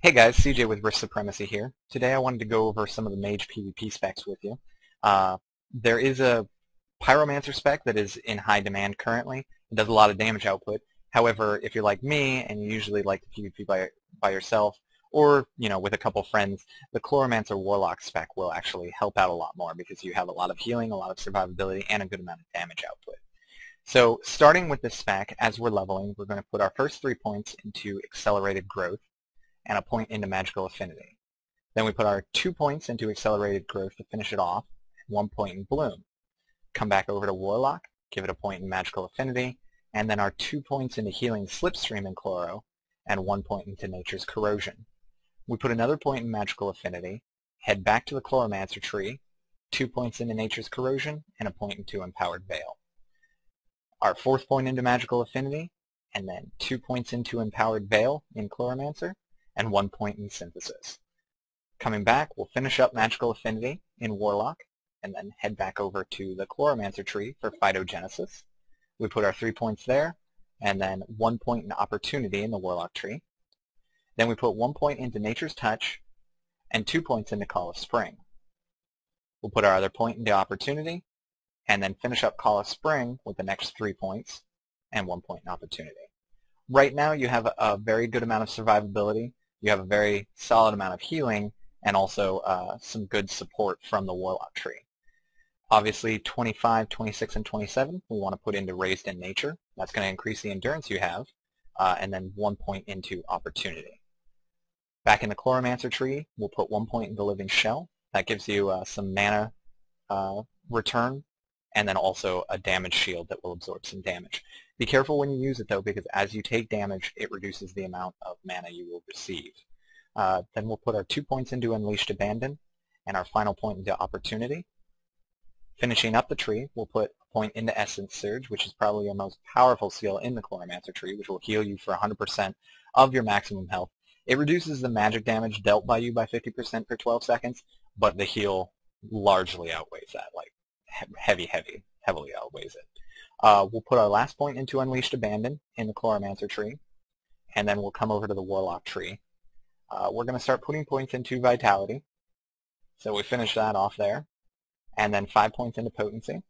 Hey guys, CJ with Risk Supremacy here. Today I wanted to go over some of the Mage PvP specs with you. There is a Pyromancer spec that is in high demand currently. It does a lot of damage output. However, if you're like me and you usually like to PvP by yourself or with a couple friends, the Chloromancer Warlock spec will actually help out a lot more because you have a lot of healing, a lot of survivability, and a good amount of damage output. So starting with this spec, as we're leveling, we're going to put our first 3 points into Accelerated Growth and a point into Magical Affinity. Then we put our 2 points into Accelerated Growth to finish it off, 1 point in Bloom. Come back over to Warlock, give it a point in Magical Affinity, and then our 2 points into Healing Slipstream in Chloro, and 1 point into Nature's Corrosion. We put another point in Magical Affinity, head back to the Chloromancer tree, 2 points into Nature's Corrosion, and a point into Empowered Veil. Our 4th point into Magical Affinity, and then 2 points into Empowered Veil in Chloromancer, and 1 point in Synthesis. Coming back, we'll finish up Magical Affinity in Warlock, and then head back over to the Chloromancer tree for Phytogenesis. We put our 3 points there, and then 1 point in Opportunity in the Warlock tree. Then we put 1 point into Nature's Touch, and 2 points into Call of Spring. We'll put our other point into Opportunity, and then finish up Call of Spring with the next 3 points, and 1 point in Opportunity. Right now you have a very good amount of survivability. You have a very solid amount of healing and also some good support from the Warlock tree. Obviously 25, 26, and 27 we want to put into Raised in Nature. That's going to increase the endurance you have, and then 1 point into Opportunity. Back in the Chloromancer tree, we'll put 1 point into Living Shell. That gives you some mana return, and then also a damage shield that will absorb some damage. Be careful when you use it though, because as you take damage, it reduces the amount of mana you will receive. Then we'll put our 2 points into Unleashed Abandon, and our final point into Opportunity. Finishing up the tree, we'll put a point into Essence Surge, which is probably your most powerful skill in the Chloromancer tree, which will heal you for 100% of your maximum health. It reduces the magic damage dealt by you by 50% for 12 seconds, but the heal largely outweighs that, like heavily outweighs it. We'll put our last point into Unleashed Abandon in the Chloromancer tree, and then we'll come over to the Warlock tree. We're going to start putting points into Vitality, so we finish that off there, and then 5 points into Potency.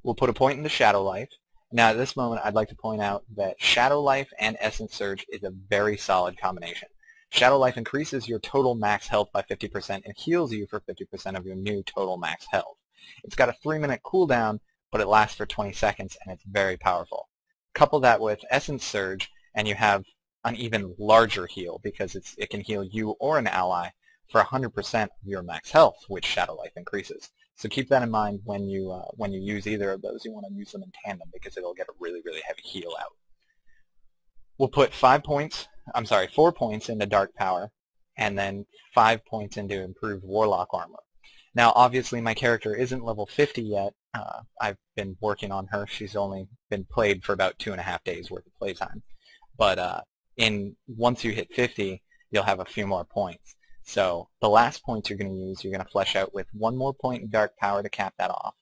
We'll put a point into Shadow Life. Now at this moment I'd like to point out that Shadow Life and Essence Surge is a very solid combination. Shadow Life increases your total max health by 50% and heals you for 50% of your new total max health. It's got a 3-minute cooldown, but it lasts for 20 seconds and it's very powerful. Couple that with Essence Surge and you have an even larger heal because it can heal you or an ally for 100% of your max health, which Shadow Life increases. So keep that in mind when you use either of those. You want to use them in tandem because it'll get a really heavy heal out. We'll put 4 points into Dark Power, and then 5 points into Improved Warlock Armor. Now, obviously, my character isn't level 50 yet. I've been working on her. She's only been played for about 2.5 days worth of playtime. But once you hit 50, you'll have a few more points. So the last points you're going to use, you're going to flesh out with 1 more point in Dark Power to cap that off,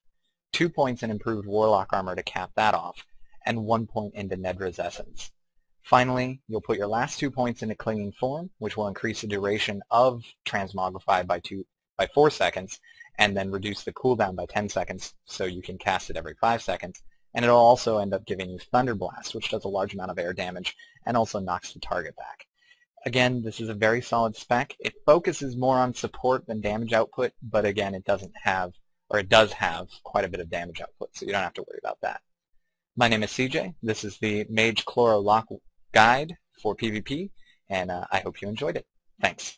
2 points in Improved Warlock Armor to cap that off, and 1 point into Nedra's Essence. Finally, you'll put your last 2 points into Clinging Form, which will increase the duration of Transmogrify by 4 seconds, and then reduce the cooldown by 10 seconds, so you can cast it every 5 seconds. And it'll also end up giving you Thunder Blast, which does a large amount of air damage, and also knocks the target back. Again, this is a very solid spec. It focuses more on support than damage output, but again, it does have quite a bit of damage output, so you don't have to worry about that. My name is CJ. This is the Mage Chloro Lock Guide for PvP, and I hope you enjoyed it. Thanks.